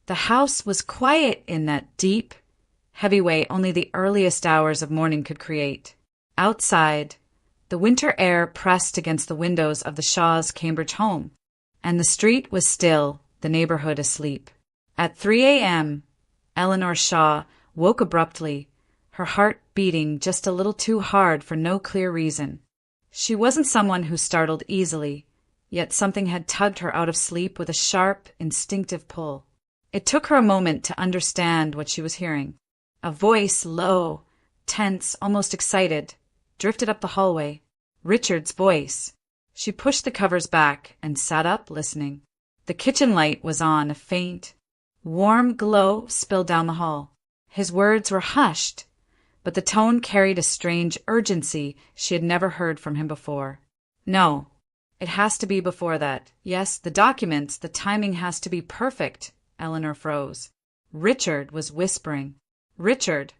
The house was quiet in that deep, heavy way only the earliest hours of morning could create. Outside, the winter air pressed against the windows of the Shaws' Cambridge home, and the street was still, the neighborhood asleep. At 3 a.m., Eleanor Shaw woke abruptly, her heart beating just a little too hard for no clear reason. She wasn't someone who startled easily, yet something had tugged her out of sleep with a sharp, instinctive pull. It took her a moment to understand what she was hearing. A voice, low, tense, almost excited, drifted up the hallway. Richard's voice. She pushed the covers back and sat up, listening. The kitchen light was on, a faint, warm glow spilled down the hall. His words were hushed, but the tone carried a strange urgency she had never heard from him before. No, it has to be before that. Yes, the documents, the timing has to be perfect. Eleanor froze. Richard was whispering. Richard,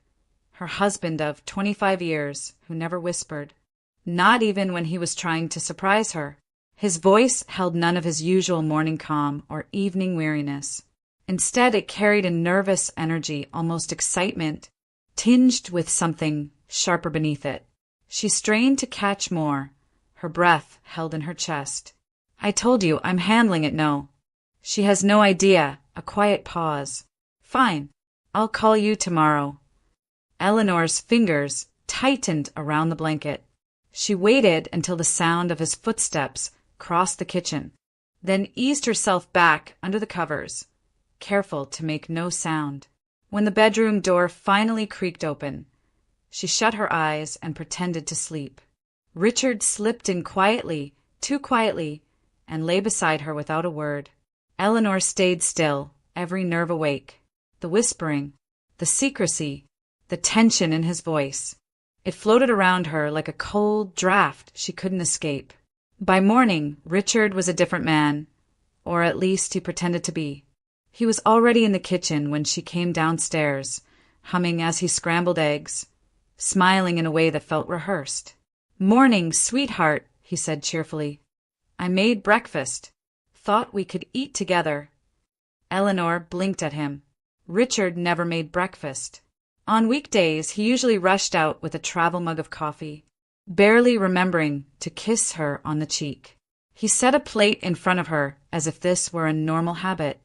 her husband of 25 years, who never whispered. Not even when he was trying to surprise her. His voice held none of his usual morning calm or evening weariness. Instead, it carried a nervous energy, almost excitement, tinged with something sharper beneath it. She strained to catch more, her breath held in her chest. I told you, I'm handling it, no. She has no idea. A quiet pause. Fine. I'll call you tomorrow. Eleanor's fingers tightened around the blanket. She waited until the sound of his footsteps crossed the kitchen, then eased herself back under the covers, careful to make no sound. When the bedroom door finally creaked open, she shut her eyes and pretended to sleep. Richard slipped in quietly, too quietly, and lay beside her without a word. Eleanor stayed still, every nerve awake. The whispering, the secrecy, the tension in his voice. It floated around her like a cold draft she couldn't escape. By morning, Richard was a different man, or at least he pretended to be. He was already in the kitchen when she came downstairs, humming as he scrambled eggs, smiling in a way that felt rehearsed. Morning, sweetheart, he said cheerfully. I made breakfast. Thought we could eat together. Eleanor blinked at him. Richard never made breakfast. On weekdays, he usually rushed out with a travel mug of coffee, barely remembering to kiss her on the cheek. He set a plate in front of her as if this were a normal habit.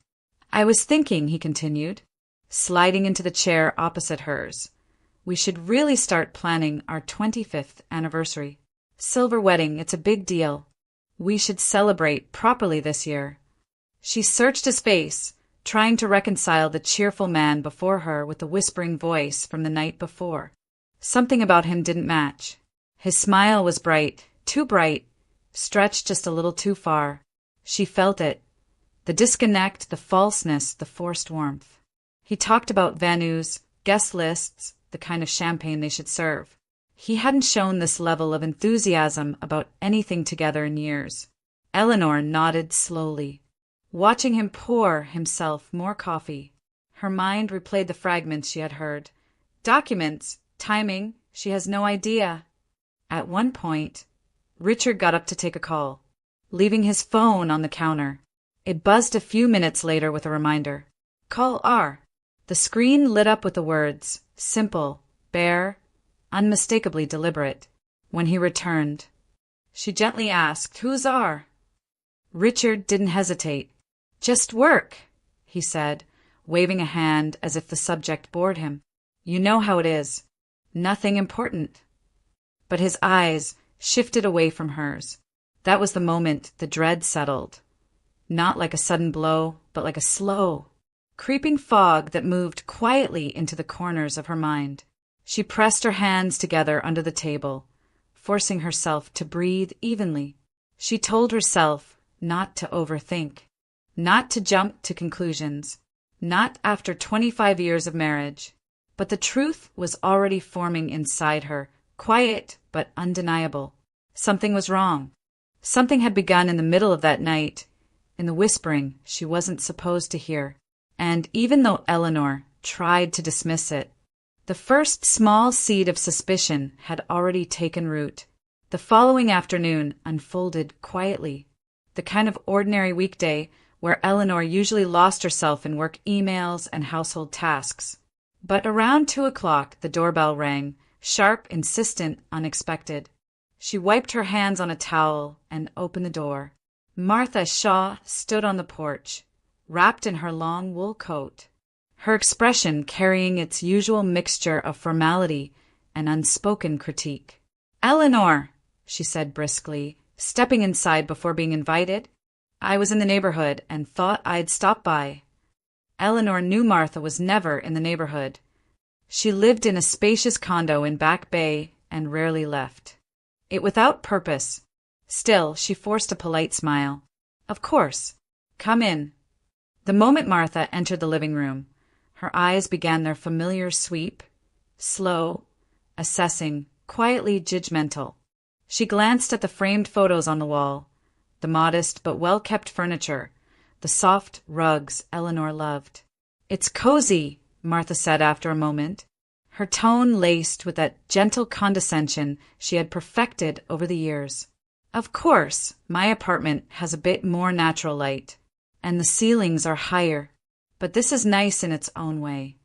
I was thinking, he continued, sliding into the chair opposite hers, we should really start planning our 25th anniversary. Silver wedding, it's a big deal. We should celebrate properly this year. She searched his face, trying to reconcile the cheerful man before her with the whispering voice from the night before. Something about him didn't match. His smile was bright, too bright, stretched just a little too far. She felt it. The disconnect, the falseness, the forced warmth. He talked about venues, guest lists, the kind of champagne they should serve. He hadn't shown this level of enthusiasm about anything together in years. Eleanor nodded slowly, watching him pour himself more coffee. Her mind replayed the fragments she had heard. Documents, timing, she has no idea. At one point, Richard got up to take a call, leaving his phone on the counter. It buzzed a few minutes later with a reminder. Call R. The screen lit up with the words, simple, bare, unmistakably deliberate. When he returned, she gently asked, Who's R? Richard didn't hesitate. Just work, he said, waving a hand as if the subject bored him. You know how it is. Nothing important. But his eyes shifted away from hers. That was the moment the dread settled. Not like a sudden blow, but like a slow, creeping fog that moved quietly into the corners of her mind. She pressed her hands together under the table, forcing herself to breathe evenly. She told herself not to overthink, not to jump to conclusions, not after 25 years of marriage. But the truth was already forming inside her, quiet but undeniable. Something was wrong. Something had begun in the middle of that night, in the whispering she wasn't supposed to hear. And even though Eleanor tried to dismiss it, the first small seed of suspicion had already taken root. The following afternoon unfolded quietly, the kind of ordinary weekday where Eleanor usually lost herself in work emails and household tasks. But around 2 o'clock, the doorbell rang, sharp, insistent, unexpected. She wiped her hands on a towel and opened the door. Martha Shaw stood on the porch, wrapped in her long wool coat, her expression carrying its usual mixture of formality and unspoken critique. "Eleanor," she said briskly, stepping inside before being invited. "I was in the neighborhood and thought I'd stop by." Eleanor knew Martha was never in the neighborhood. She lived in a spacious condo in Back Bay and rarely left it without purpose. Still, she forced a polite smile. "Of course. Come in." The moment Martha entered the living room, her eyes began their familiar sweep, slow, assessing, quietly judgmental. She glanced at the framed photos on the wall, the modest but well-kept furniture, the soft rugs Eleanor loved. "It's cozy," Martha said after a moment, her tone laced with that gentle condescension she had perfected over the years. "Of course, my apartment has a bit more natural light, and the ceilings are higher, but this is nice in its own way."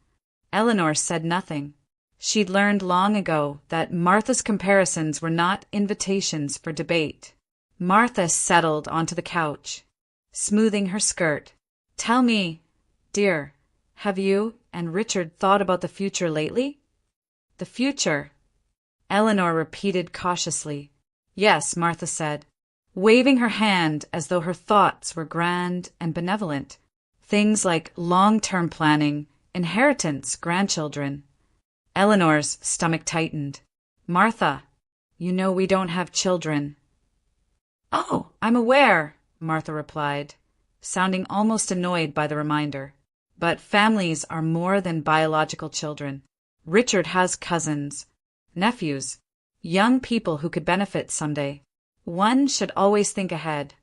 Eleanor said nothing. She'd learned long ago that Martha's comparisons were not invitations for debate. Martha settled onto the couch, smoothing her skirt. "Tell me, dear, have you and Richard thought about the future lately?" "The future?" Eleanor repeated cautiously. "Yes," Martha said, waving her hand as though her thoughts were grand and benevolent. "Things like long-term planning, inheritance, grandchildren." Eleanor's stomach tightened. "Martha, you know we don't have children." "Oh, I'm aware," Martha replied, sounding almost annoyed by the reminder. "But families are more than biological children. Richard has cousins, nephews, young people who could benefit someday. One should always think ahead."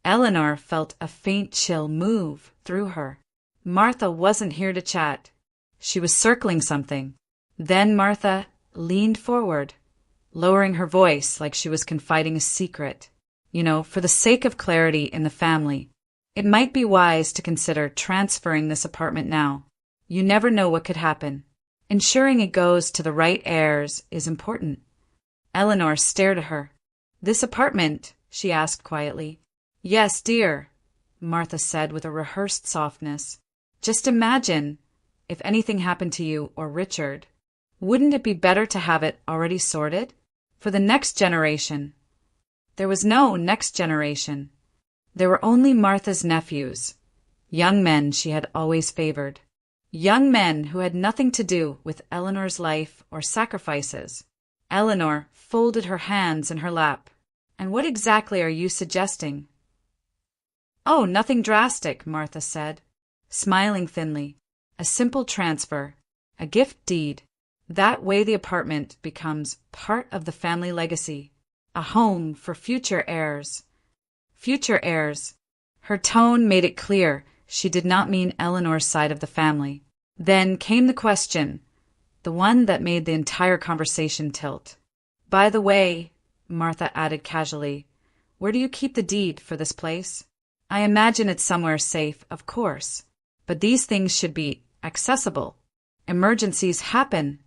Eleanor felt a faint chill move through her. Martha wasn't here to chat. She was circling something. Then Martha leaned forward, lowering her voice like she was confiding a secret. For the sake of clarity in the family, it might be wise to consider transferring this apartment now. You never know what could happen. Ensuring it goes to the right heirs is important. Eleanor stared at her. "This apartment?" she asked quietly. "Yes, dear," Martha said with a rehearsed softness. "Just imagine if anything happened to you or Richard. Wouldn't it be better to have it already sorted? For the next generation." There was no next generation. There were only Martha's nephews, young men she had always favored. Young men who had nothing to do with Eleanor's life or sacrifices. Eleanor folded her hands in her lap. "And what exactly are you suggesting?" "Oh, nothing drastic," Martha said, smiling thinly. "A simple transfer, a gift deed. That way the apartment becomes part of the family legacy, a home for future heirs." Future heirs. Her tone made it clear she did not mean Eleanor's side of the family. Then came the question, the one that made the entire conversation tilt. "By the way," Martha added casually, "where do you keep the deed for this place? I imagine it's somewhere safe, of course, but these things should be accessible. Emergencies happen."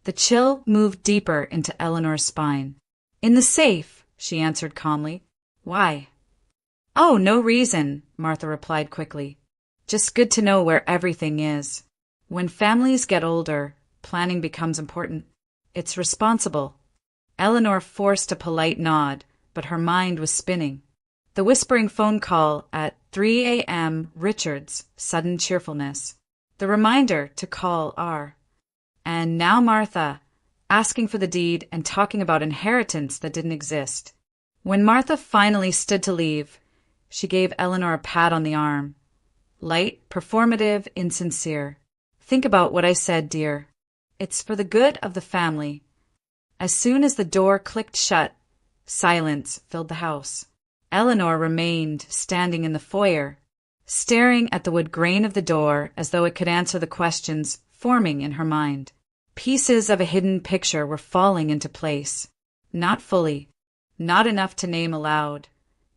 The chill moved deeper into Eleanor's spine. "In the safe," she answered calmly. "Why?" "Oh, no reason," Martha replied quickly. "Just good to know where everything is. When families get older, planning becomes important. It's responsible." Eleanor forced a polite nod, but her mind was spinning. The whispering phone call at 3 a.m. Richard's sudden cheerfulness. The reminder to call R. And now Martha, asking for the deed and talking about inheritance that didn't exist. When Martha finally stood to leave, she gave Eleanor a pat on the arm. Light, performative, insincere. "Think about what I said, dear. It's for the good of the family." As soon as the door clicked shut, silence filled the house. Eleanor remained standing in the foyer, staring at the wood grain of the door as though it could answer the questions forming in her mind. Pieces of a hidden picture were falling into place. Not fully, not enough to name aloud,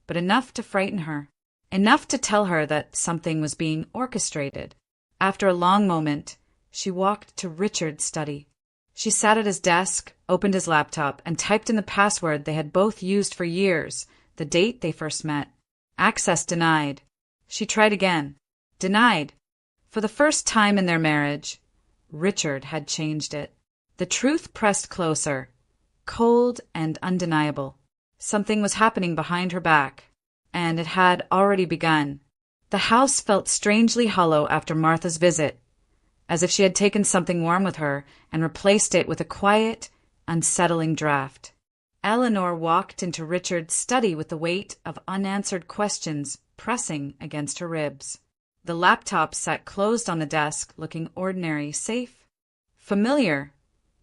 but enough to frighten her. enough to tell her that something was being orchestrated. After a long moment, she walked to Richard's study. She sat at his desk, opened his laptop, and typed in the password they had both used for years, the date they first met. Access denied. She tried again. Denied. For the first time in their marriage, Richard had changed it. The truth pressed closer, cold and undeniable. Something was happening behind her back, and it had already begun. The house felt strangely hollow after Martha's visit, as if she had taken something warm with her and replaced it with a quiet, unsettling draft. Eleanor walked into Richard's study with the weight of unanswered questions pressing against her ribs. The laptop sat closed on the desk, looking ordinary, safe, familiar,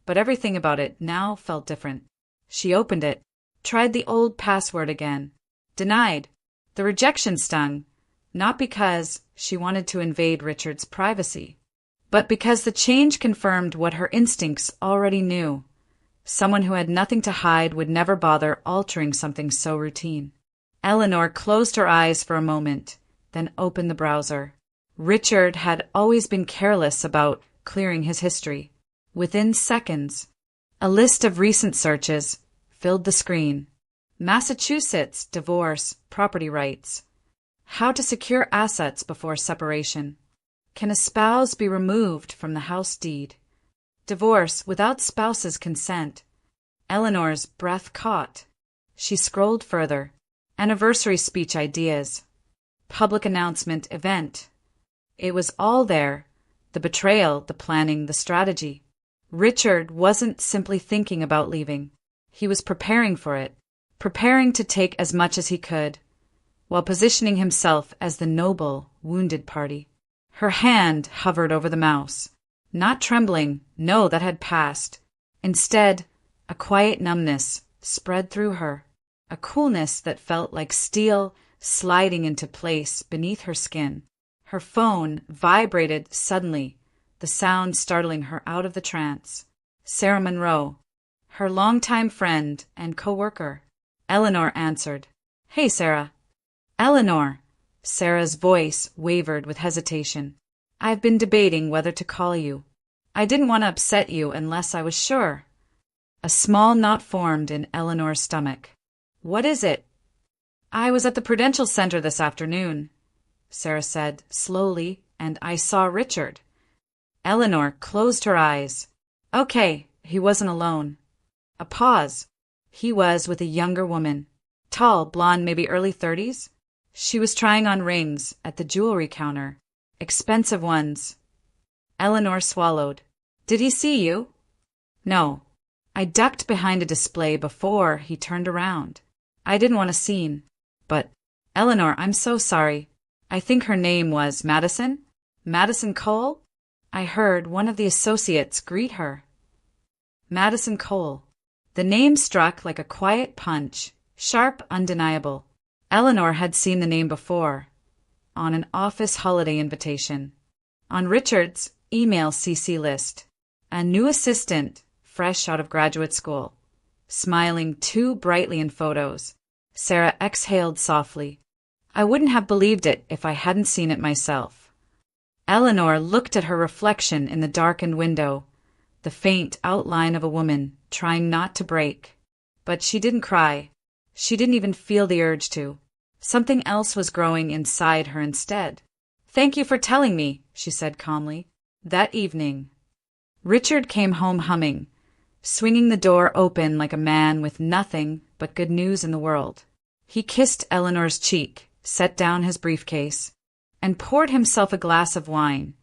but everything about it now felt different. She opened it, tried the old password again. Denied. The rejection stung, not because she wanted to invade Richard's privacy, but because the change confirmed what her instincts already knew. Someone who had nothing to hide would never bother altering something so routine. Eleanor closed her eyes for a moment, then opened the browser. Richard had always been careless about clearing his history. Within seconds, a list of recent searches filled the screen. Massachusetts, divorce, property rights. How to secure assets before separation. Can a spouse be removed from the house deed? Divorce without spouse's consent. Eleanor's breath caught. She scrolled further. Anniversary speech ideas. Public announcement event. It was all there. The betrayal, the planning, the strategy. Richard wasn't simply thinking about leaving. He was preparing for it, preparing to take as much as he could, while positioning himself as the noble, wounded party. Her hand hovered over the mouse. Not trembling, no, that had passed. Instead, a quiet numbness spread through her, a coolness that felt like steel sliding into place beneath her skin. Her phone vibrated suddenly, the sound startling her out of the trance. Sarah Monroe, her longtime friend and co-worker. Eleanor answered. Hey, Sarah. Eleanor. Sarah's voice wavered with hesitation. I've been debating whether to call you. I didn't want to upset you unless I was sure. A small knot formed in Eleanor's stomach. What is it? I was at the Prudential Center this afternoon, Sarah said slowly, and I saw Richard. Eleanor closed her eyes. Okay, he wasn't alone. A pause. He was with a younger woman. Tall, blonde, maybe early 30s. She was trying on rings at the jewelry counter. Expensive ones. Eleanor swallowed. Did he see you? No. I ducked behind a display before he turned around. I didn't want a scene. But, Eleanor, I'm so sorry. I think her name was Madison? Madison Cole? I heard one of the associates greet her. Madison Cole. The name struck like a quiet punch, sharp, undeniable. Eleanor had seen the name before, on an office holiday invitation, on Richard's email CC list, a new assistant, fresh out of graduate school, smiling too brightly in photos. Sarah exhaled softly. I wouldn't have believed it if I hadn't seen it myself. Eleanor looked at her reflection in the darkened window, the faint outline of a woman trying not to break. But she didn't cry. She didn't even feel the urge to. Something else was growing inside her instead. Thank you for telling me, she said calmly. That evening, Richard came home humming, swinging the door open like a man with nothing but good news in the world. He kissed Eleanor's cheek, set down his briefcase, and poured himself a glass of wine,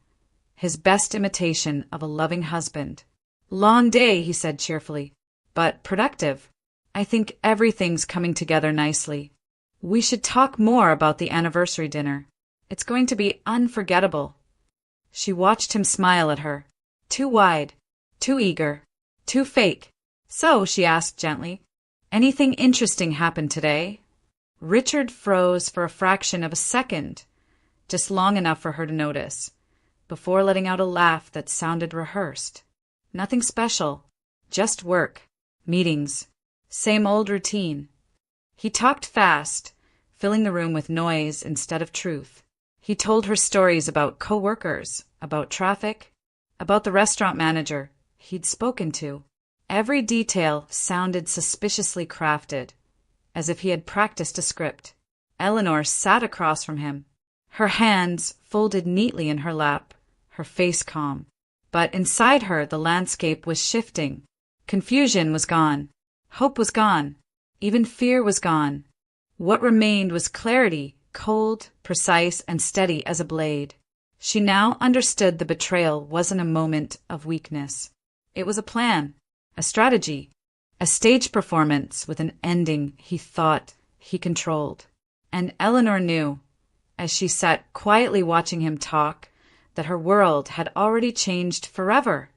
his best imitation of a loving husband. Long day, he said cheerfully, but productive. I think everything's coming together nicely. We should talk more about the anniversary dinner. It's going to be unforgettable. She watched him smile at her. Too wide, too eager, too fake. So, she asked gently, anything interesting happened today? Richard froze for a fraction of a second, just long enough for her to notice, before letting out a laugh that sounded rehearsed. Nothing special, just work, meetings, same old routine. He talked fast, filling the room with noise instead of truth. He told her stories about co-workers, about traffic, about the restaurant manager he'd spoken to. Every detail sounded suspiciously crafted, as if he had practiced a script. Eleanor sat across from him, her hands folded neatly in her lap, her face calm. But inside her the landscape was shifting. Confusion was gone. Hope was gone. Even fear was gone. What remained was clarity, cold, precise, and steady as a blade. She now understood the betrayal wasn't a moment of weakness. It was a plan, a strategy, a stage performance with an ending he thought he controlled. And Eleanor knew, as she sat quietly watching him talk, that her world had already changed forever.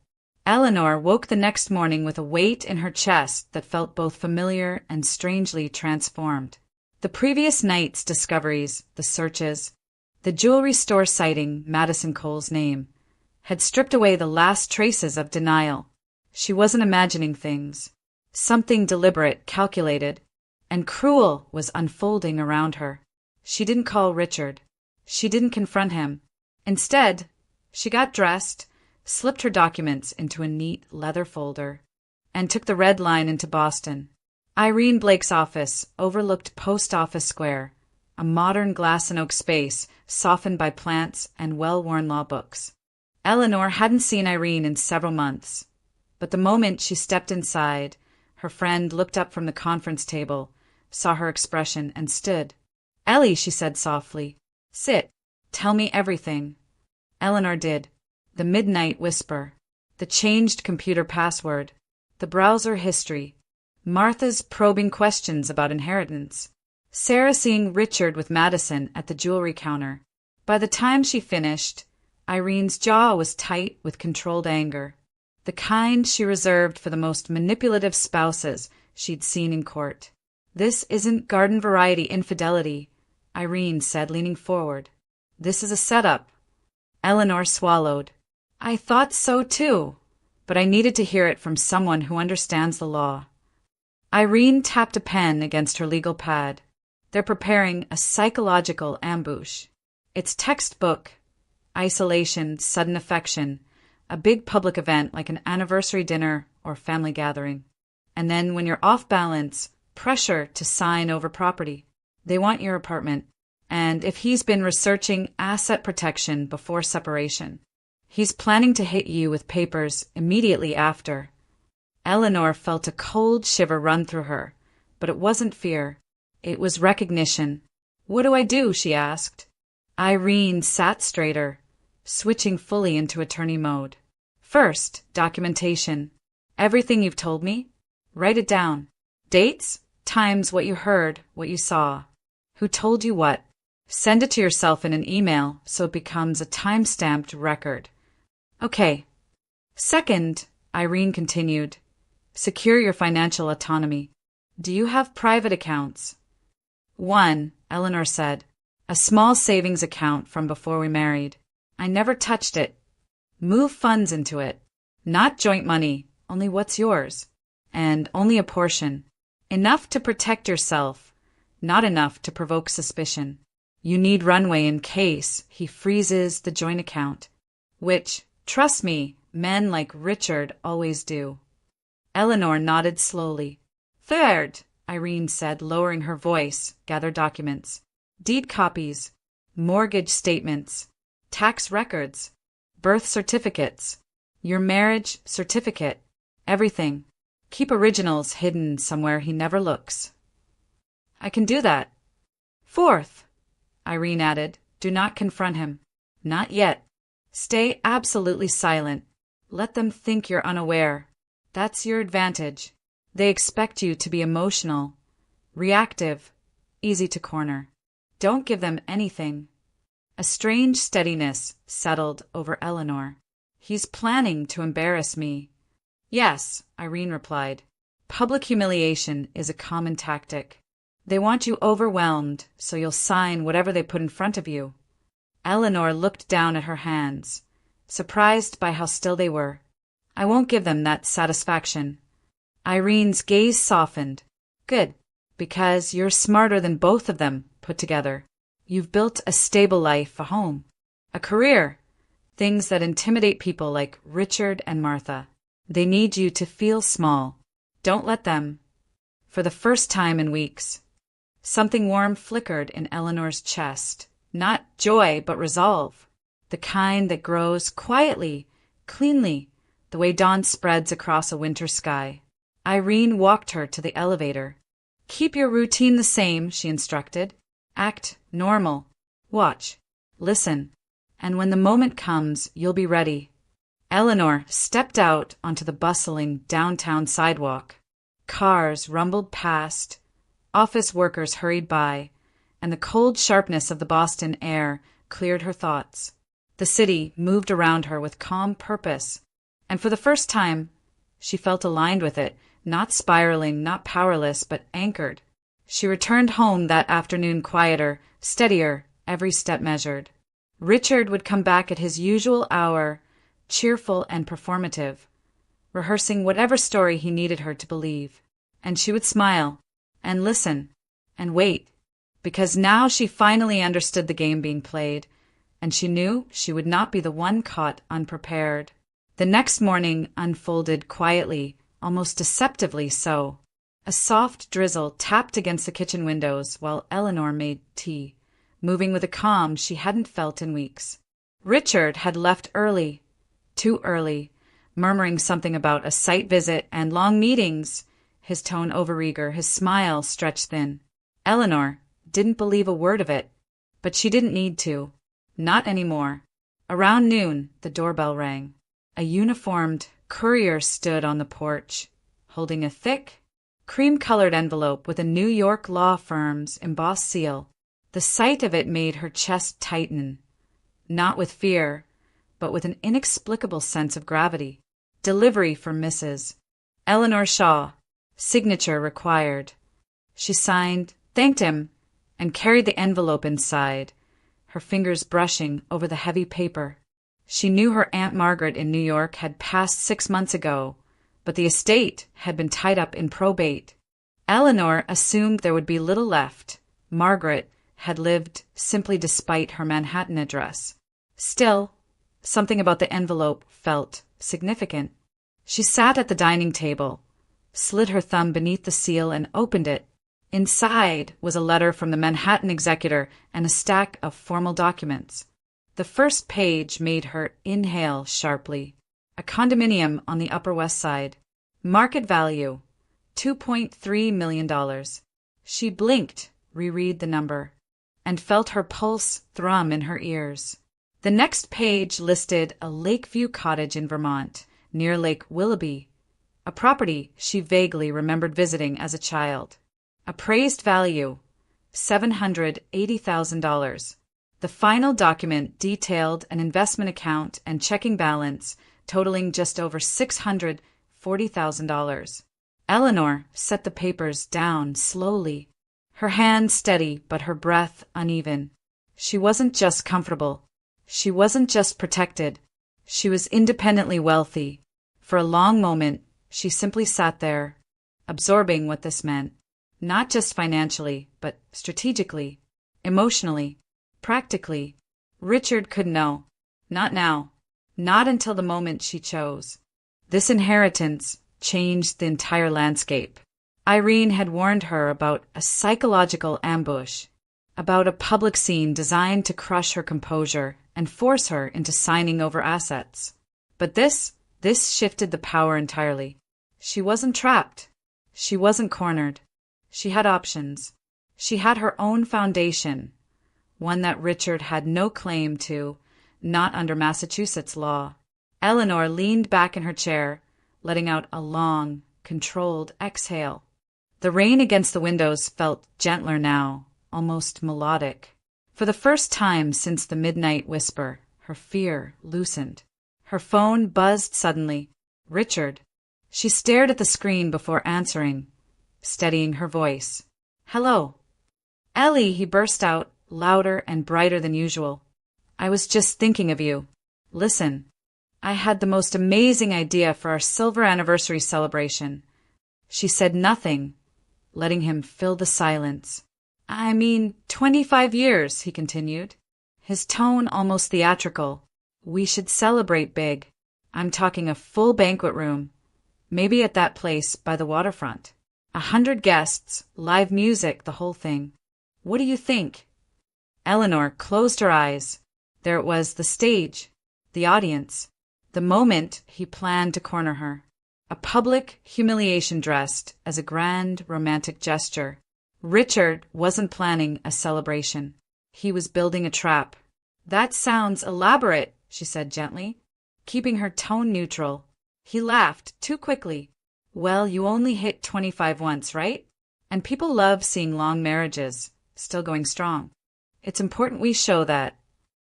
Eleanor woke the next morning with a weight in her chest that felt both familiar and strangely transformed. The previous night's discoveries, the searches, the jewelry store citing Madison Cole's name, had stripped away the last traces of denial. She wasn't imagining things. Something deliberate, calculated, and cruel was unfolding around her. She didn't call Richard. She didn't confront him. Instead, she got dressed, slipped her documents into a neat leather folder, and took the red line into Boston. Irene Blake's office overlooked Post Office Square, a modern glass and oak space softened by plants and well-worn law books. Eleanor hadn't seen Irene in several months, but the moment she stepped inside, her friend looked up from the conference table, saw her expression, and stood. "Ellie," she said softly, "sit. Tell me everything." Eleanor did. The midnight whisper, the changed computer password, the browser history, Martha's probing questions about inheritance, Sarah seeing Richard with Madison at the jewelry counter. By the time she finished, Irene's jaw was tight with controlled anger, the kind she reserved for the most manipulative spouses she'd seen in court. "This isn't garden variety infidelity," Irene said, leaning forward. "This is a setup." Eleanor swallowed. "I thought so too, but I needed to hear it from someone who understands the law." Irene tapped a pen against her legal pad. "They're preparing a psychological ambush. It's textbook. Isolation, sudden affection, a big public event like an anniversary dinner or family gathering. And then when you're off balance, pressure to sign over property. They want your apartment. And if he's been researching asset protection before separation, he's planning to hit you with papers immediately after." Eleanor felt a cold shiver run through her, but it wasn't fear. It was recognition. "What do I do?" she asked. Irene sat straighter, switching fully into attorney mode. "First, documentation. Everything you've told me, write it down. Dates, times, what you heard, what you saw, who told you what. Send it to yourself in an email so it becomes a time-stamped record." "Okay." "Second," Irene continued, "secure your financial autonomy. Do you have private accounts?" "One," Eleanor said. "A small savings account from before we married. I never touched it. Move funds into it. Not joint money, only what's yours. And only a portion. Enough to protect yourself, not enough to provoke suspicion. You need runway in case he freezes the joint account. Which, trust me, men like Richard always do." Eleanor nodded slowly. "Third," Irene said, lowering her voice, "gather documents. Deed copies, mortgage statements, tax records, birth certificates, your marriage certificate, everything. Keep originals hidden somewhere he never looks." "I can do that." "Fourth," Irene added, "do not confront him. Not yet. Stay absolutely silent. Let them think you're unaware. That's your advantage. They expect you to be emotional, reactive, easy to corner. Don't give them anything." A strange steadiness settled over Eleanor. "He's planning to embarrass me." "Yes," Irene replied. "Public humiliation is a common tactic. They want you overwhelmed, so you'll sign whatever they put in front of you." Eleanor looked down at her hands, surprised by how still they were. "I won't give them that satisfaction." Irene's gaze softened. "Good, because you're smarter than both of them put together. You've built a stable life, a home, a career, things that intimidate people like Richard and Martha. They need you to feel small. Don't let them. For the first time in weeks, something warm flickered in Eleanor's chest. Not joy, but resolve. The kind that grows quietly, cleanly, the way dawn spreads across a winter sky. Irene walked her to the elevator. Keep your routine the same, she instructed. Act normal. Watch. Listen. And when the moment comes, you'll be ready. Eleanor stepped out onto the bustling downtown sidewalk. Cars rumbled past, office workers hurried by, and the cold sharpness of the Boston air cleared her thoughts. The city moved around her with calm purpose, and for the first time, she felt aligned with it, not spiraling, not powerless, but anchored. She returned home that afternoon quieter, steadier, every step measured. Richard would come back at his usual hour, cheerful and performative, rehearsing whatever story he needed her to believe. And she would smile, and listen, and wait, because now she finally understood the game being played, and she knew she would not be the one caught unprepared. The next morning unfolded quietly, almost deceptively so. A soft drizzle tapped against the kitchen windows while Eleanor made tea, moving with a calm she hadn't felt in weeks. Richard had left early, too early, murmuring something about a site visit and long meetings, his tone overeager, his smile stretched thin. Eleanor didn't believe a word of it, but she didn't need to. Not anymore. Around noon, the doorbell rang. A uniformed courier stood on the porch, holding a thick, cream-colored envelope with a New York law firm's embossed seal. The sight of it made her chest tighten, not with fear, but with an inexplicable sense of gravity. Delivery for Mrs. Eleanor Shaw. Signature required. She signed, thanked him, and carried the envelope inside, her fingers brushing over the heavy paper. She knew her Aunt Margaret in New York had passed 6 months ago, but the estate had been tied up in probate. Eleanor assumed there would be little left. Margaret had lived simply despite her Manhattan address. Still, something about the envelope felt significant. She sat at the dining table, slid her thumb beneath the seal and opened it. Inside was a letter from the Manhattan executor and a stack of formal documents. The first page made her inhale sharply. A condominium on the Upper West Side. Market value, $2.3 million. She blinked, reread the number, and felt her pulse thrum in her ears. The next page listed a Lakeview cottage in Vermont, near Lake Willoughby, a property she vaguely remembered visiting as a child. Appraised value, $780,000. The final document detailed an investment account and checking balance totaling just over $640,000. Eleanor set the papers down slowly, her hand steady but her breath uneven. She wasn't just comfortable. She wasn't just protected. She was independently wealthy. For a long moment, she simply sat there, absorbing what this meant, not just financially, but strategically, emotionally, practically. Richard could know. Not now. Not until the moment she chose. This inheritance changed the entire landscape. Irene had warned her about a psychological ambush, about a public scene designed to crush her composure and force her into signing over assets. But this shifted the power entirely. She wasn't trapped. She wasn't cornered. She had options. She had her own foundation, one that Richard had no claim to, not under Massachusetts law. Eleanor leaned back in her chair, letting out a long, controlled exhale. The rain against the windows felt gentler now, almost melodic. For the first time since the midnight whisper, her fear loosened. Her phone buzzed suddenly. Richard. She stared at the screen before answering, steadying her voice. "Hello." "Ellie," he burst out, louder and brighter than usual. "I was just thinking of you. Listen, I had the most amazing idea for our silver anniversary celebration." She said nothing, letting him fill the silence. I mean, 25 years, he continued, his tone almost theatrical. We should celebrate big. I'm talking a full banquet room, maybe at that place by the waterfront. 100 guests, live music, the whole thing. What do you think? Eleanor closed her eyes. There it was, the stage, the audience, the moment he planned to corner her. A public humiliation dressed as a grand romantic gesture. Richard wasn't planning a celebration. He was building a trap. That sounds elaborate, she said gently, keeping her tone neutral. He laughed too quickly. Well, you only hit 25 once, right? And people love seeing long marriages, still going strong. It's important we show that.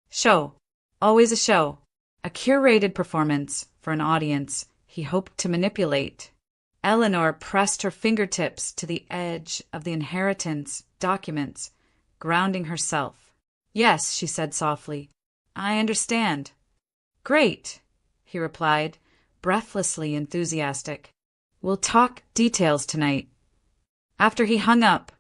Show. Always a show. A curated performance for an audience he hoped to manipulate. Eleanor pressed her fingertips to the edge of the inheritance documents, grounding herself. Yes, she said softly. I understand. Great, he replied, breathlessly enthusiastic. We'll talk details tonight. After he hung up,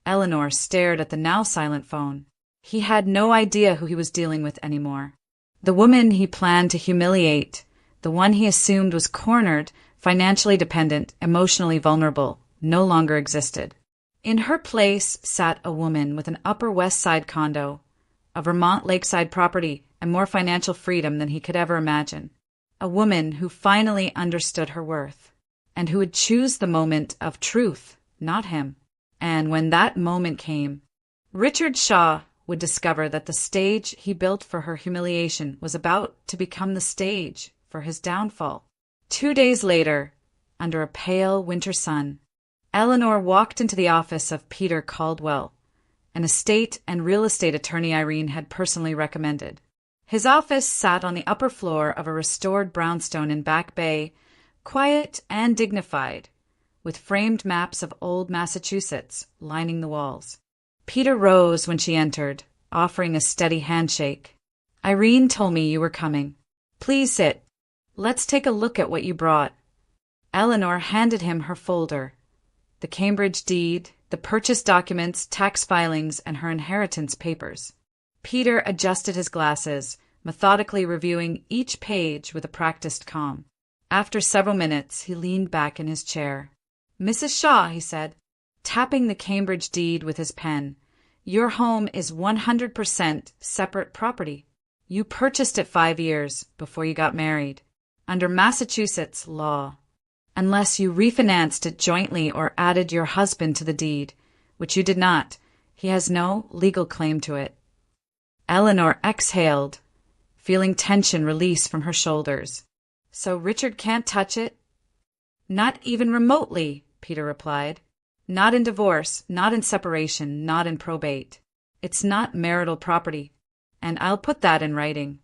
Eleanor stared at the now silent phone. He had no idea who he was dealing with anymore. The woman he planned to humiliate, the one he assumed was cornered, financially dependent, emotionally vulnerable, no longer existed. In her place sat a woman with an Upper West Side condo, a Vermont lakeside property, and more financial freedom than he could ever imagine. A woman who finally understood her worth, and who would choose the moment of truth, not him. And when that moment came, Richard Shaw would discover that the stage he built for her humiliation was about to become the stage for his downfall. 2 days later, under a pale winter sun, Eleanor walked into the office of Peter Caldwell, an estate and real estate attorney Irene had personally recommended. His office sat on the upper floor of a restored brownstone in Back Bay, quiet and dignified, with framed maps of old Massachusetts lining the walls. Peter rose when she entered, offering a steady handshake. Irene told me you were coming. Please sit. Let's take a look at what you brought. Eleanor handed him her folder. The Cambridge deed, the purchase documents, tax filings, and her inheritance papers. Peter adjusted his glasses, methodically reviewing each page with a practiced calm. After several minutes, he leaned back in his chair. Mrs. Shaw, he said, tapping the Cambridge deed with his pen, your home is 100% separate property. You purchased it 5 years before you got married, under Massachusetts law, unless you refinanced it jointly or added your husband to the deed, which you did not. He has no legal claim to it. Eleanor exhaled, feeling tension release from her shoulders. So Richard can't touch it? Not even remotely, Peter replied. Not in divorce, not in separation, not in probate. It's not marital property, and I'll put that in writing.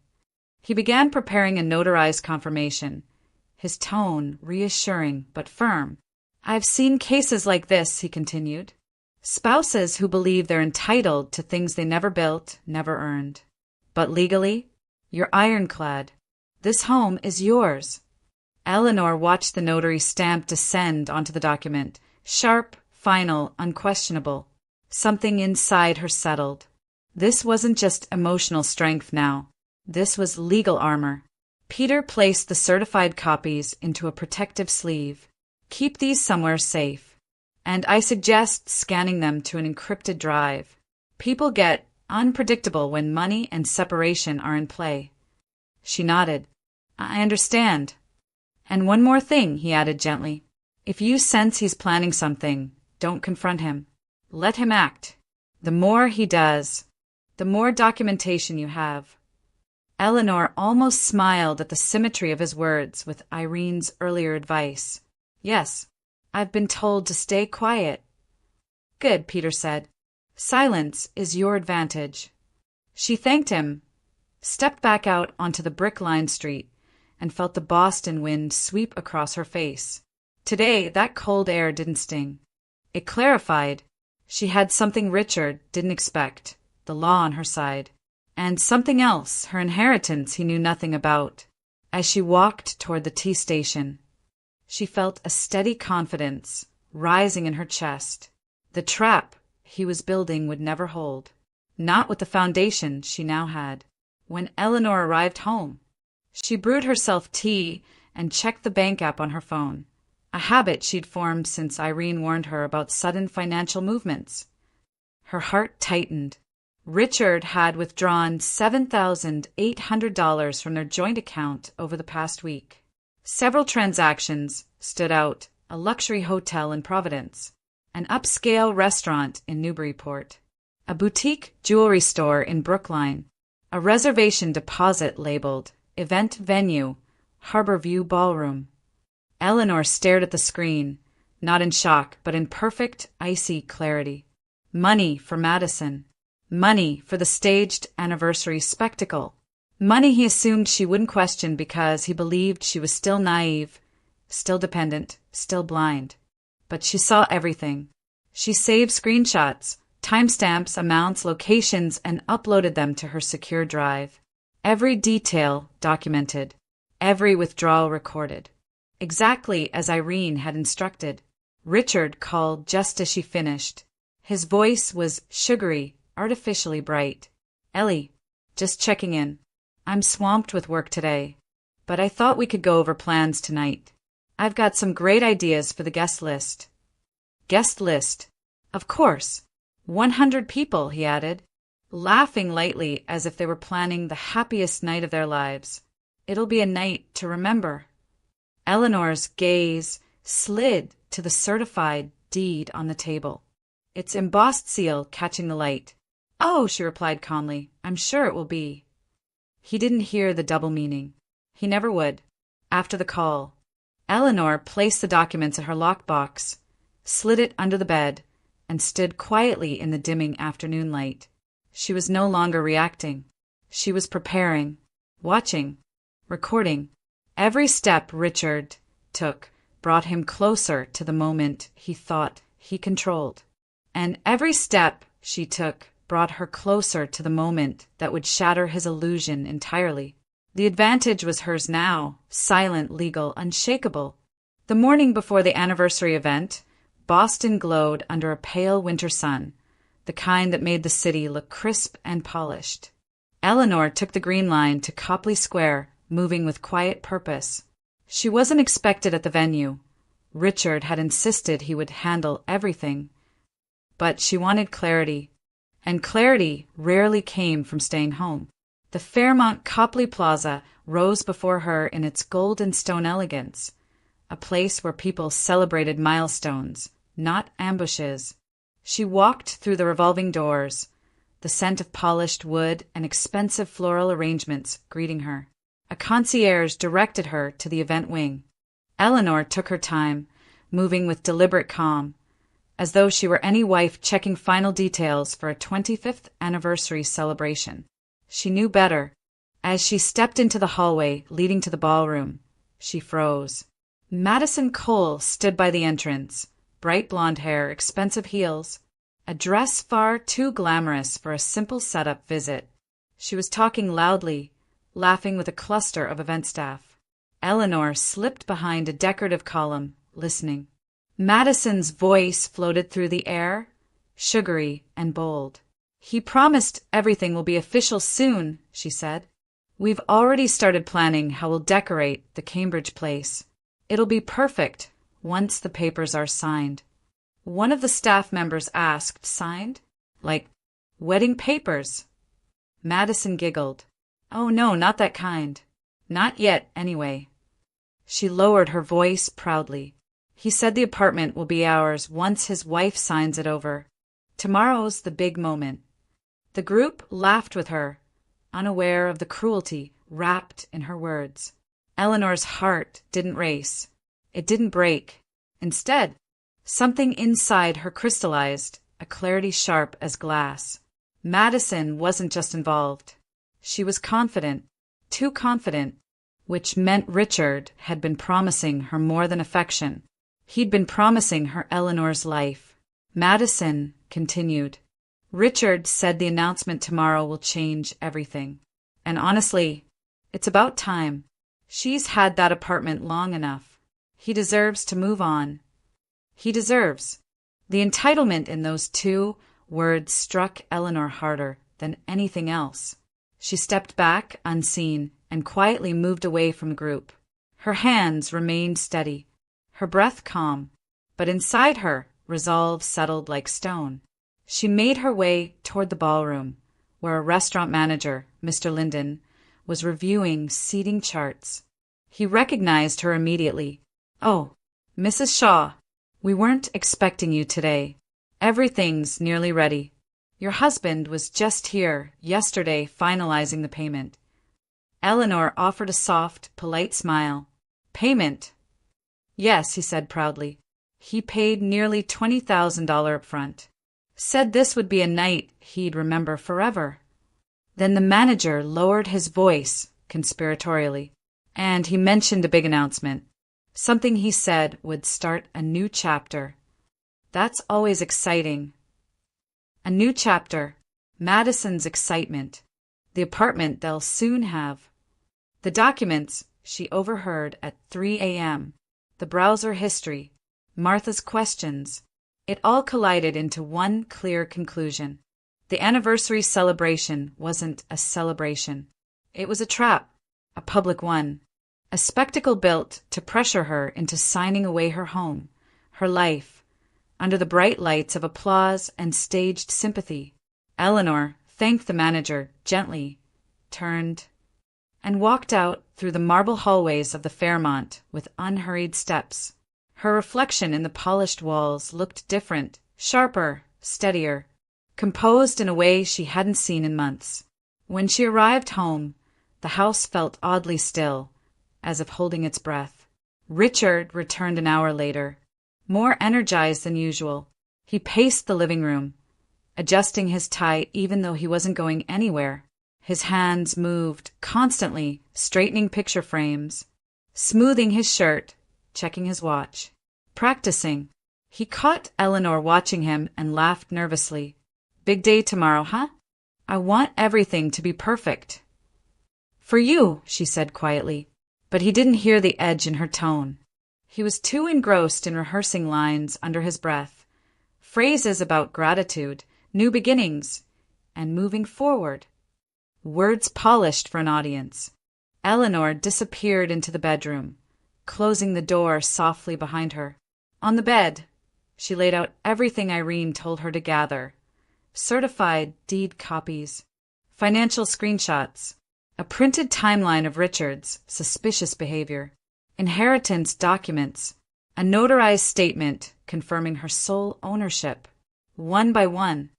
He began preparing a notarized confirmation, his tone reassuring but firm. I've seen cases like this, he continued. Spouses who believe they're entitled to things they never built, never earned. But legally, you're ironclad. This home is yours. Eleanor watched the notary's stamp descend onto the document, sharp, final, unquestionable. Something inside her settled. This wasn't just emotional strength now. This was legal armor. Peter placed the certified copies into a protective sleeve. Keep these somewhere safe. And I suggest scanning them to an encrypted drive. People get unpredictable when money and separation are in play. She nodded. I understand. And one more thing, he added gently. If you sense he's planning something, don't confront him. Let him act. The more he does, the more documentation you have. Eleanor almost smiled at the symmetry of his words with Irene's earlier advice. Yes, I've been told to stay quiet. Good, Peter said. Silence is your advantage. She thanked him, stepped back out onto the brick-lined street, and felt the Boston wind sweep across her face. Today, that cold air didn't sting. It clarified. She had something Richard didn't expect, the law on her side, and something else, her inheritance he knew nothing about. As she walked toward the T station, she felt a steady confidence rising in her chest. The trap he was building would never hold. Not with the foundation she now had. When Eleanor arrived home, she brewed herself tea and checked the bank app on her phone, a habit she'd formed since Irene warned her about sudden financial movements. Her heart tightened. Richard had withdrawn $7,800 from their joint account over the past week. Several transactions stood out: a luxury hotel in Providence, an upscale restaurant in Newburyport, a boutique jewelry store in Brookline, a reservation deposit labeled Event Venue, Harborview Ballroom. Eleanor stared at the screen, not in shock, but in perfect, icy clarity. Money for Madison. Money for the staged anniversary spectacle. Money he assumed she wouldn't question because he believed she was still naive, still dependent, still blind. But she saw everything. She saved screenshots, timestamps, amounts, locations, and uploaded them to her secure drive. Every detail documented, every withdrawal recorded. Exactly as Irene had instructed. Richard called just as she finished. His voice was sugary, artificially bright. "Ellie, just checking in. I'm swamped with work today, but I thought we could go over plans tonight. I've got some great ideas for the guest list." Guest list? Of course. 100 people, he added, laughing lightly as if they were planning the happiest night of their lives. It'll be a night to remember. Eleanor's gaze slid to the certified deed on the table, its embossed seal catching the light. "Oh," she replied calmly, "I'm sure it will be." He didn't hear the double meaning. He never would. After the call, Eleanor placed the documents in her lockbox, slid it under the bed, and stood quietly in the dimming afternoon light. She was no longer reacting. She was preparing, watching, recording. Every step Richard took brought him closer to the moment he thought he controlled. And every step she took brought her closer to the moment that would shatter his illusion entirely. The advantage was hers now, silent, legal, unshakable. The morning before the anniversary event, Boston glowed under a pale winter sun, the kind that made the city look crisp and polished. Eleanor took the Green Line to Copley Square, moving with quiet purpose. She wasn't expected at the venue. Richard had insisted he would handle everything. But she wanted clarity, and clarity rarely came from staying home. The Fairmont Copley Plaza rose before her in its gold and stone elegance, a place where people celebrated milestones, not ambushes. She walked through the revolving doors, the scent of polished wood and expensive floral arrangements greeting her. A concierge directed her to the event wing. Eleanor took her time, moving with deliberate calm, as though she were any wife checking final details for a 25th anniversary celebration. She knew better. As she stepped into the hallway leading to the ballroom, she froze. Madison Cole stood by the entrance, bright blonde hair, expensive heels, a dress far too glamorous for a simple setup visit. She was talking loudly, laughing with a cluster of event staff. Eleanor slipped behind a decorative column, listening. Madison's voice floated through the air, sugary and bold. "He promised everything will be official soon," she said. "We've already started planning how we'll decorate the Cambridge place. It'll be perfect once the papers are signed." One of the staff members asked, "Signed? Like wedding papers?" Madison giggled. "Oh no, not that kind. Not yet, anyway." She lowered her voice proudly. "He said the apartment will be ours once his wife signs it over. Tomorrow's the big moment." The group laughed with her, unaware of the cruelty wrapped in her words. Eleanor's heart didn't race. It didn't break. Instead, something inside her crystallized, a clarity sharp as glass. Madison wasn't just involved. She was confident, too confident, which meant Richard had been promising her more than affection. He'd been promising her Eleanor's life. Madison continued. "Richard said the announcement tomorrow will change everything. And honestly, it's about time. She's had that apartment long enough. He deserves to move on. He deserves." The entitlement in those two words struck Eleanor harder than anything else. She stepped back, unseen, and quietly moved away from the group. Her hands remained steady, her breath calm, but inside her, resolve settled like stone. She made her way toward the ballroom, where a restaurant manager, Mr. Linden, was reviewing seating charts. He recognized her immediately. "Oh, Mrs. Shaw, we weren't expecting you today. Everything's nearly ready. Your husband was just here yesterday finalizing the payment." Eleanor offered a soft, polite smile. "Payment?" "Yes," he said proudly. "He paid nearly $20,000 up front. Said this would be a night he'd remember forever." Then the manager lowered his voice conspiratorially, and he mentioned a big announcement. Something he said would start a new chapter. That's always exciting. A new chapter. Madison's excitement. The apartment they'll soon have. The documents she overheard at 3 a.m. The browser history. Martha's questions. It all collided into one clear conclusion. The anniversary celebration wasn't a celebration. It was a trap, a public one. A spectacle built to pressure her into signing away her home, her life, under the bright lights of applause and staged sympathy. Eleanor thanked the manager gently, turned, and walked out through the marble hallways of the Fairmont with unhurried steps. Her reflection in the polished walls looked different, sharper, steadier, composed in a way she hadn't seen in months. When she arrived home, the house felt oddly still, as if holding its breath. Richard returned an hour later, more energized than usual. He paced the living room, adjusting his tie even though he wasn't going anywhere. His hands moved constantly, straightening picture frames, smoothing his shirt, checking his watch, practicing. He caught Eleanor watching him and laughed nervously. "Big day tomorrow, huh? I want everything to be perfect." "For you," she said quietly. But he didn't hear the edge in her tone. He was too engrossed in rehearsing lines under his breath, phrases about gratitude, new beginnings, and moving forward. Words polished for an audience. Eleanor disappeared into the bedroom, closing the door softly behind her. On the bed, she laid out everything Irene told her to gather. Certified deed copies, financial screenshots, a printed timeline of Richard's suspicious behavior, inheritance documents, a notarized statement confirming her sole ownership. One by one,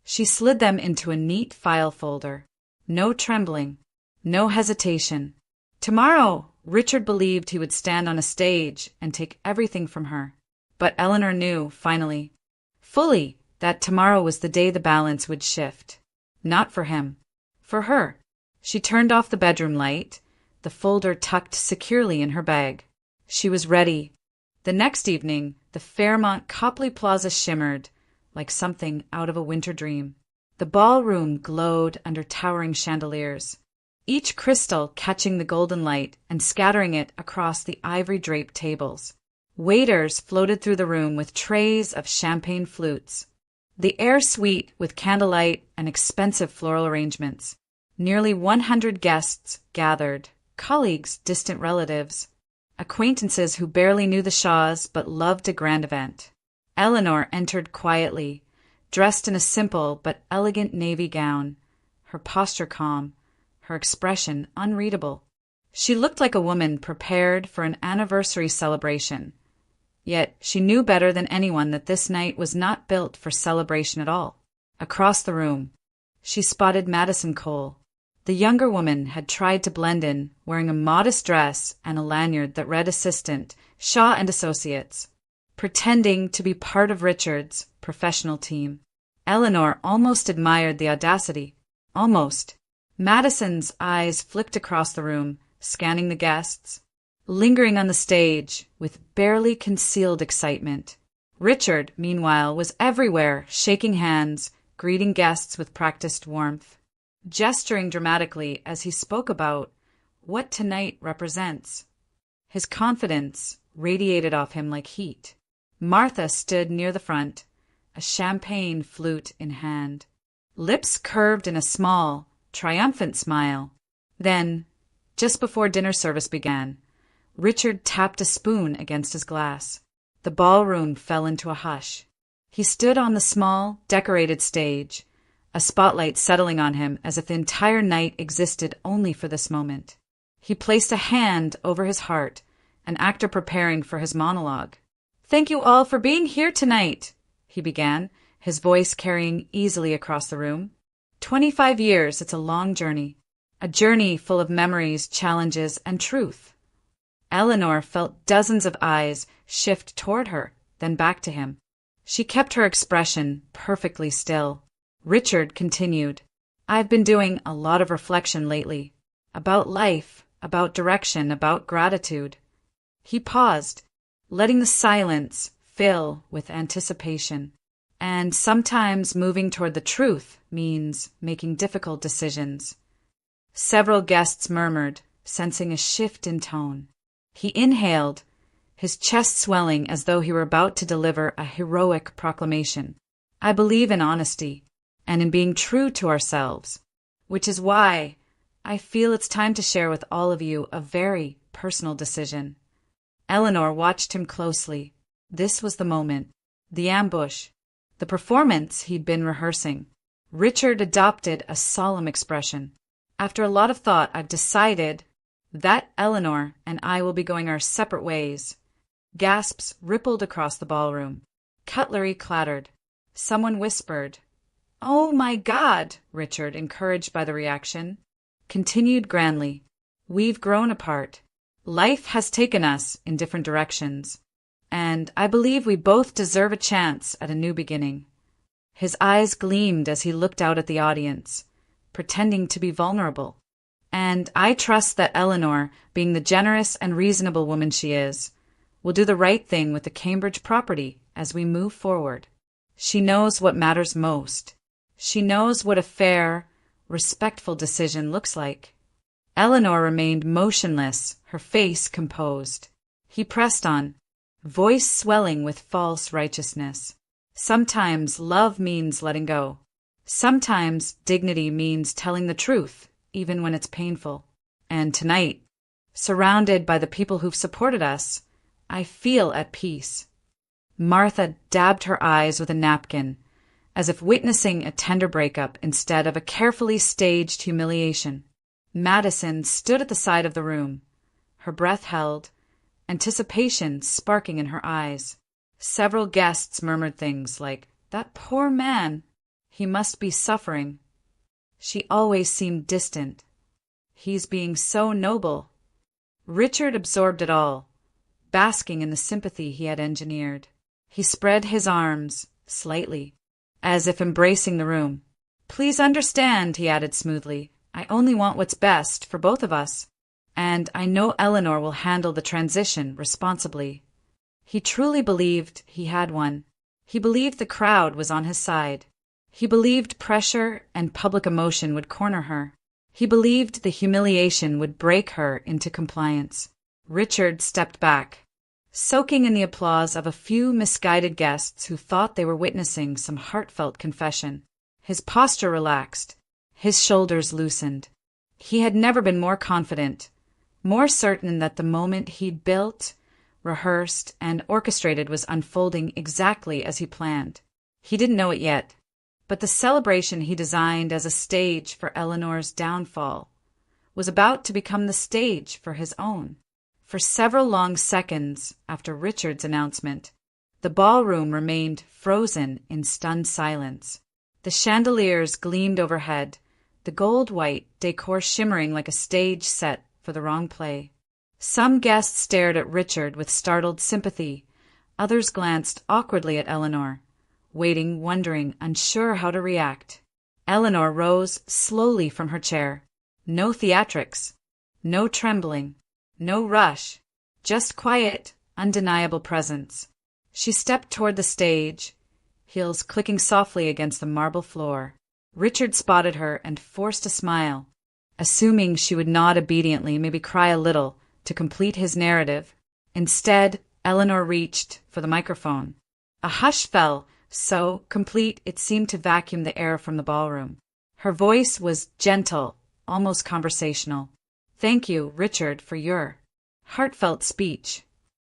she slid them into a neat file folder. No trembling, no hesitation. Tomorrow, Richard believed he would stand on a stage and take everything from her. But Eleanor knew, finally, fully, that tomorrow was the day the balance would shift. Not for him, for her. She turned off the bedroom light, the folder tucked securely in her bag. She was ready. The next evening, the Fairmont Copley Plaza shimmered like something out of a winter dream. The ballroom glowed under towering chandeliers, each crystal catching the golden light and scattering it across the ivory-draped tables. Waiters floated through the room with trays of champagne flutes. The air sweet with candlelight and expensive floral arrangements. Nearly 100 guests gathered, colleagues, distant relatives, acquaintances who barely knew the Shaws but loved a grand event. Eleanor entered quietly, dressed in a simple but elegant navy gown, her posture calm, her expression unreadable. She looked like a woman prepared for an anniversary celebration. Yet she knew better than anyone that this night was not built for celebration at all. Across the room, she spotted Madison Cole. The younger woman had tried to blend in, wearing a modest dress and a lanyard that read Assistant, Shaw and Associates, pretending to be part of Richard's professional team. Eleanor almost admired the audacity. Almost. Madison's eyes flicked across the room, scanning the guests, lingering on the stage with barely concealed excitement. Richard, meanwhile, was everywhere, shaking hands, greeting guests with practiced warmth, gesturing dramatically as he spoke about what tonight represents. His confidence radiated off him like heat. Martha stood near the front, a champagne flute in hand. Lips curved in a small, triumphant smile. Then, just before dinner service began, Richard tapped a spoon against his glass. The ballroom fell into a hush. He stood on the small, decorated stage, a spotlight settling on him as if the entire night existed only for this moment. He placed a hand over his heart, an actor preparing for his monologue. "Thank you all for being here tonight," he began, his voice carrying easily across the room. 25 years, it's a long journey. A journey full of memories, challenges, and truth. Eleanor felt dozens of eyes shift toward her, then back to him. She kept her expression perfectly still. Richard continued, "I've been doing a lot of reflection lately. About life, about direction, about gratitude." He paused, letting the silence fill with anticipation. "And sometimes moving toward the truth means making difficult decisions." Several guests murmured, sensing a shift in tone. He inhaled, his chest swelling as though he were about to deliver a heroic proclamation. "I believe in honesty, and in being true to ourselves, which is why I feel it's time to share with all of you a very personal decision." Eleanor watched him closely. This was the moment, the ambush, the performance he'd been rehearsing. Richard adopted a solemn expression. "After a lot of thought, I've decided that Eleanor and I will be going our separate ways." Gasps rippled across the ballroom. Cutlery clattered. Someone whispered, "Oh my God!" Richard, encouraged by the reaction, continued grandly, "We've grown apart. Life has taken us in different directions, and I believe we both deserve a chance at a new beginning." His eyes gleamed as he looked out at the audience, pretending to be vulnerable. "And I trust that Eleanor, being the generous and reasonable woman she is, will do the right thing with the Cambridge property as we move forward. She knows what matters most. She knows what a fair, respectful decision looks like." Eleanor remained motionless, her face composed. He pressed on, voice swelling with false righteousness. "Sometimes love means letting go. Sometimes dignity means telling the truth, even when it's painful. And tonight, surrounded by the people who've supported us, I feel at peace." Martha dabbed her eyes with a napkin, as if witnessing a tender breakup instead of a carefully staged humiliation. Madison stood at the side of the room, her breath held, anticipation sparking in her eyes. Several guests murmured things like, "That poor man, he must be suffering. She always seemed distant. He's being so noble." Richard absorbed it all, basking in the sympathy he had engineered. He spread his arms, slightly, as if embracing the room. "Please understand," he added smoothly, "I only want what's best for both of us, and I know Eleanor will handle the transition responsibly." He truly believed he had one. He believed the crowd was on his side. He believed pressure and public emotion would corner her. He believed the humiliation would break her into compliance. Richard stepped back, soaking in the applause of a few misguided guests who thought they were witnessing some heartfelt confession. His posture relaxed, his shoulders loosened. He had never been more confident, more certain that the moment he'd built, rehearsed, and orchestrated was unfolding exactly as he planned. He didn't know it yet, but the celebration he designed as a stage for Eleanor's downfall was about to become the stage for his own. For several long seconds after Richard's announcement, the ballroom remained frozen in stunned silence. The chandeliers gleamed overhead, the gold-white decor shimmering like a stage set for the wrong play. Some guests stared at Richard with startled sympathy. Others glanced awkwardly at Eleanor, waiting, wondering, unsure how to react. Eleanor rose slowly from her chair. No theatrics, no trembling, no rush, just quiet, undeniable presence. She stepped toward the stage, heels clicking softly against the marble floor. Richard spotted her and forced a smile, assuming she would nod obediently, maybe cry a little, to complete his narrative. Instead, Eleanor reached for the microphone. A hush fell, so complete it seemed to vacuum the air from the ballroom. Her voice was gentle, almost conversational. "Thank you, Richard, for your heartfelt speech."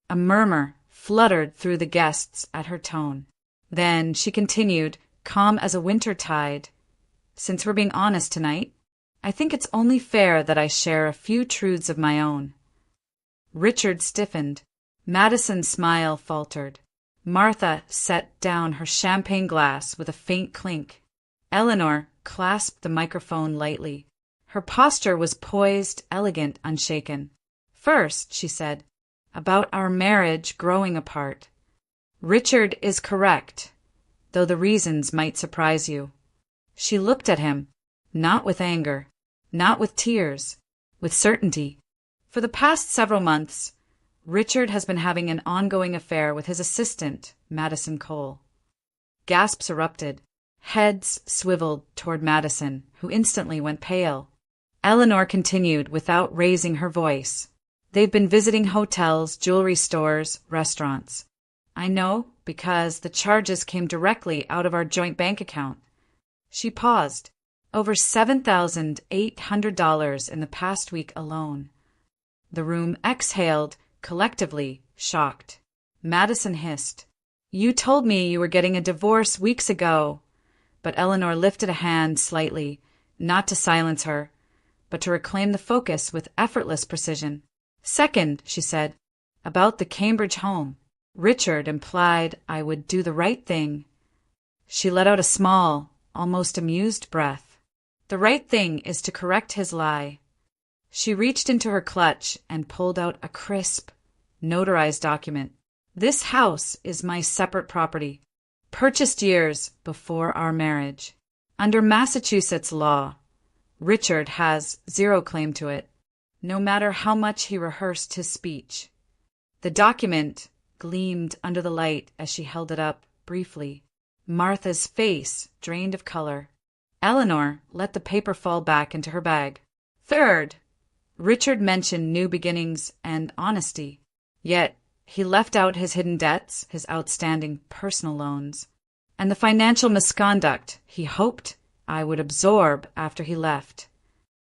A murmur fluttered through the guests at her tone. Then she continued, calm as a winter tide. "Since we're being honest tonight, I think it's only fair that I share a few truths of my own." Richard stiffened. Madison's smile faltered. Martha set down her champagne glass with a faint clink. Eleanor clasped the microphone lightly. Her posture was poised, elegant, unshaken. "First," she said, "about our marriage growing apart. Richard is correct, though the reasons might surprise you." She looked at him, not with anger, not with tears, with certainty. For the past several months, Richard has been having an ongoing affair with his assistant, Madison Cole. Gasps erupted. Heads swiveled toward Madison, who instantly went pale. Eleanor continued without raising her voice. "They've been visiting hotels, jewelry stores, restaurants. I know because the charges came directly out of our joint bank account." She paused. "Over $7,800 in the past week alone." The room exhaled, collectively shocked. Madison hissed, "You told me you were getting a divorce weeks ago." But Eleanor lifted a hand slightly, not to silence her, but to reclaim the focus with effortless precision. "Second," she said, "about the Cambridge home. Richard implied I would do the right thing." She let out a small, almost amused breath. "The right thing is to correct his lie." She reached into her clutch and pulled out a crisp, notarized document. "This house is my separate property, purchased years before our marriage. Under Massachusetts law, Richard has zero claim to it, no matter how much he rehearsed his speech." The document gleamed under the light as she held it up briefly. Martha's face drained of color. Eleanor let the paper fall back into her bag. "Third, Richard mentioned new beginnings and honesty. Yet he left out his hidden debts, his outstanding personal loans, and the financial misconduct he hoped I would absorb after he left."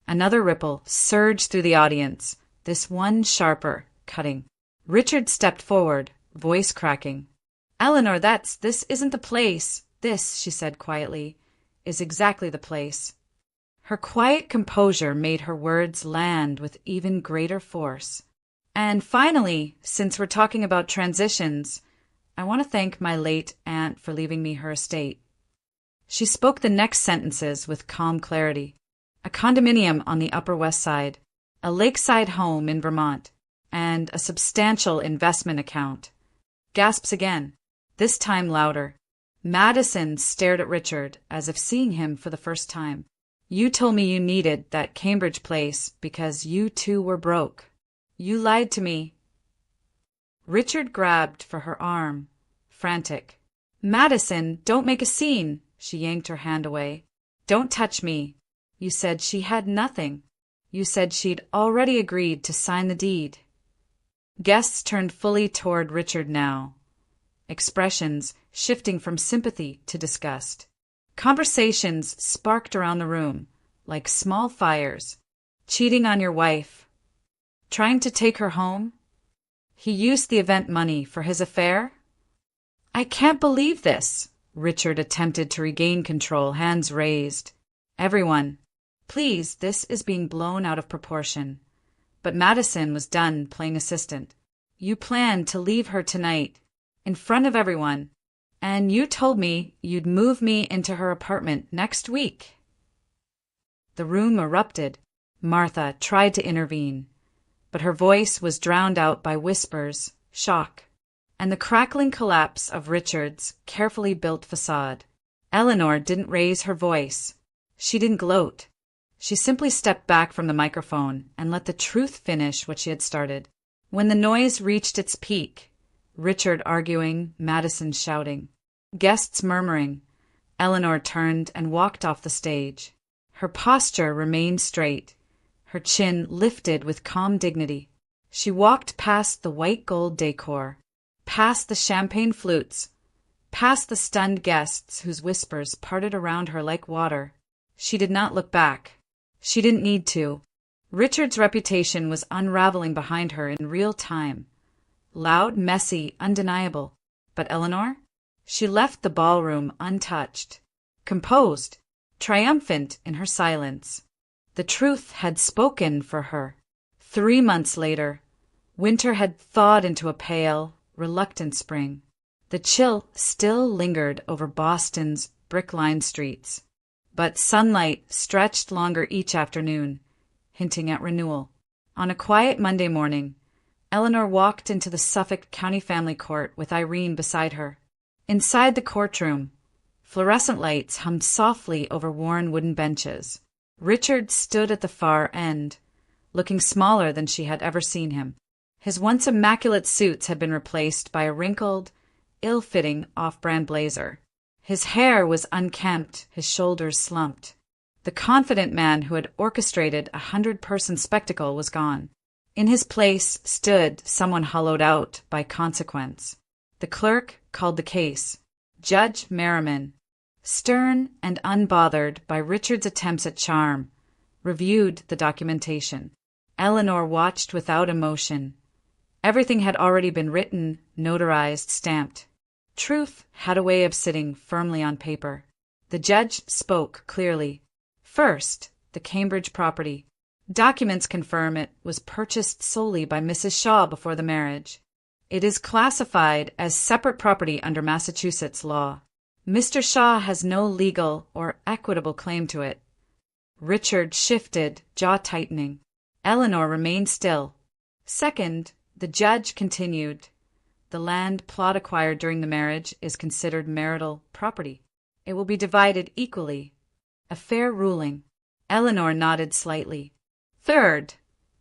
Another ripple surged through the audience, this one sharper, cutting. Richard stepped forward, voice cracking. "Eleanor, this isn't the place." "This," she said quietly, "is exactly the place." Her quiet composure made her words land with even greater force. "And finally, since we're talking about transitions, I want to thank my late aunt for leaving me her estate." She spoke the next sentences with calm clarity. "A condominium on the Upper West Side, a lakeside home in Vermont, and a substantial investment account." Gasps again, this time louder. Madison stared at Richard as if seeing him for the first time. "You told me you needed that Cambridge place because you too were broke. You lied to me." Richard grabbed for her arm, frantic. "Madison, don't make a scene." She yanked her hand away. "Don't touch me. You said she had nothing. You said she'd already agreed to sign the deed." Guests turned fully toward Richard now, expressions shifting from sympathy to disgust. Conversations sparked around the room, like small fires. "Cheating on your wife. Trying to take her home. He used the event money for his affair." "I can't believe this." Richard attempted to regain control, hands raised. "Everyone, please, this is being blown out of proportion." But Madison was done playing assistant. "You planned to leave her tonight, in front of everyone, and you told me you'd move me into her apartment next week." The room erupted. Martha tried to intervene, but her voice was drowned out by whispers, shock, and the crackling collapse of Richard's carefully built facade. Eleanor didn't raise her voice. She didn't gloat. She simply stepped back from the microphone and let the truth finish what she had started. When the noise reached its peak, Richard arguing, Madison shouting, guests murmuring, Eleanor turned and walked off the stage. Her posture remained straight, her chin lifted with calm dignity. She walked past the white gold decor, past the champagne flutes, past the stunned guests whose whispers parted around her like water. She did not look back. She didn't need to. Richard's reputation was unraveling behind her in real time. Loud, messy, undeniable. But Eleanor? She left the ballroom untouched, composed, triumphant in her silence. The truth had spoken for her. 3 months later, winter had thawed into a pale, reluctant spring. The chill still lingered over Boston's brick-lined streets, but sunlight stretched longer each afternoon, hinting at renewal. On a quiet Monday morning, Eleanor walked into the Suffolk County Family Court with Irene beside her. Inside the courtroom, fluorescent lights hummed softly over worn wooden benches. Richard stood at the far end, looking smaller than she had ever seen him. His once immaculate suits had been replaced by a wrinkled, ill-fitting off-brand blazer. His hair was unkempt, his shoulders slumped. The confident man who had orchestrated a 100-person spectacle was gone. In his place stood someone hollowed out by consequence. The clerk called the case. Judge Merriman, stern and unbothered by Richard's attempts at charm, reviewed the documentation. Eleanor watched without emotion. Everything had already been written, notarized, stamped. Truth had a way of sitting firmly on paper. The judge spoke clearly. First, the Cambridge property. Documents confirm it was purchased solely by Mrs. Shaw before the marriage. It is classified as separate property under Massachusetts law. Mr. Shaw has no legal or equitable claim to it. Richard shifted, jaw tightening. Eleanor remained still. Second, the judge continued. The land plot acquired during the marriage is considered marital property. It will be divided equally. A fair ruling. Eleanor nodded slightly. Third,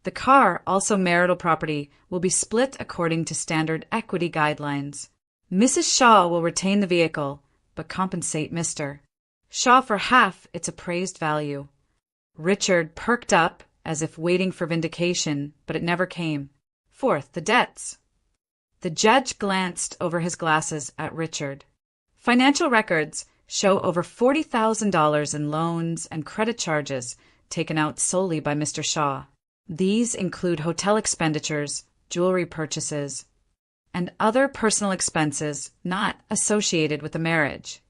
the car, also marital property, will be split according to standard equity guidelines. Mrs. Shaw will retain the vehicle, but compensate Mr. Shaw for half its appraised value. Richard perked up, as if waiting for vindication, but it never came. Fourth, the debts. The judge glanced over his glasses at Richard. Financial records show over $40,000 in loans and credit charges taken out solely by Mr. Shaw. These include hotel expenditures, jewelry purchases, and other personal expenses not associated with the marriage.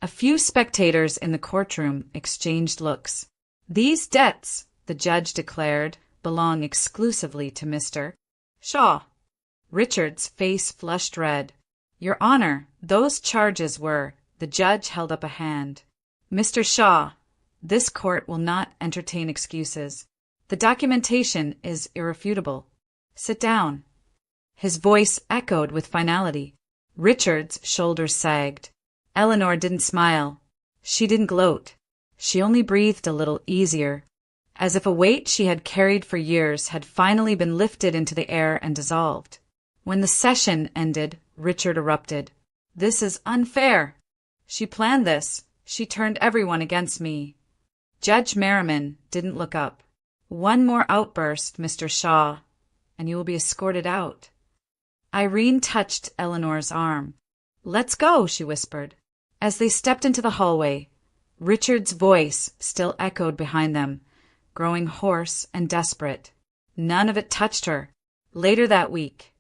A few spectators in the courtroom exchanged looks. These debts, the judge declared, belong exclusively to Mr. Shaw. Richard's face flushed red. Your Honor, those charges were— The judge held up a hand. Mr. Shaw, this court will not entertain excuses. The documentation is irrefutable. Sit down. His voice echoed with finality. Richard's shoulders sagged. Eleanor didn't smile. She didn't gloat. She only breathed a little easier, as if a weight she had carried for years had finally been lifted into the air and dissolved. When the session ended, Richard erupted. This is unfair. She planned this. She turned everyone against me. Judge Merriman didn't look up. One more outburst, Mr. Shaw, and you will be escorted out. Irene touched Eleanor's arm. Let's go, she whispered. As they stepped into the hallway, Richard's voice still echoed behind them, growing hoarse and desperate. None of it touched her. Later that week,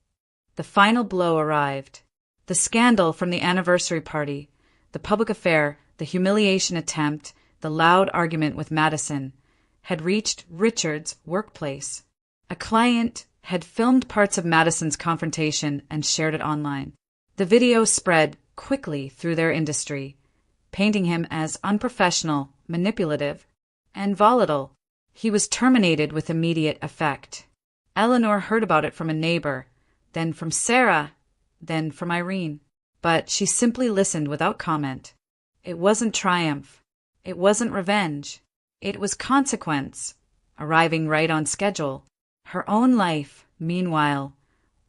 the final blow arrived. The scandal from the anniversary party, the public affair, the humiliation attempt, the loud argument with Madison, had reached Richard's workplace. A client had filmed parts of Madison's confrontation and shared it online. The video spread quickly through their industry, painting him as unprofessional, manipulative, and volatile. He was terminated with immediate effect. Eleanor heard about it from a neighbor, then from Sarah, then from Irene. But she simply listened without comment. It wasn't triumph. It wasn't revenge. It was consequence, arriving right on schedule. Her own life, meanwhile,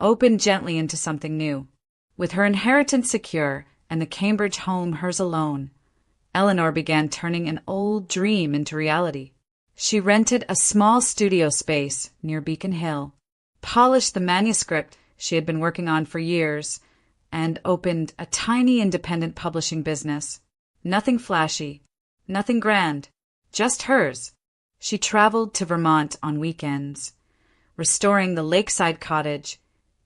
opened gently into something new. With her inheritance secure and the Cambridge home hers alone, Eleanor began turning an old dream into reality. She rented a small studio space near Beacon Hill, polished the manuscript she had been working on for years, and opened a tiny independent publishing business. Nothing flashy, nothing grand, just hers. She traveled to Vermont on weekends, restoring the lakeside cottage,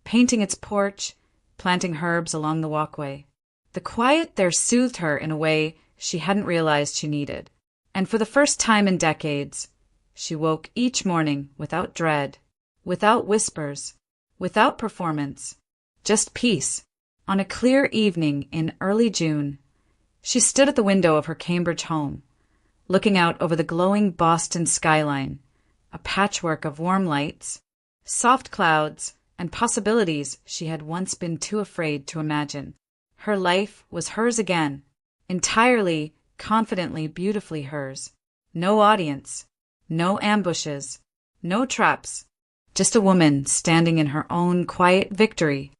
painting its porch, planting herbs along the walkway. The quiet there soothed her in a way she hadn't realized she needed. And for the first time in decades, she woke each morning without dread, without whispers, without performance, just peace. On a clear evening in early June, she stood at the window of her Cambridge home, looking out over the glowing Boston skyline, a patchwork of warm lights, soft clouds, and possibilities she had once been too afraid to imagine. Her life was hers again, entirely, confidently, beautifully hers. No audience, no ambushes, no traps, just a woman standing in her own quiet victory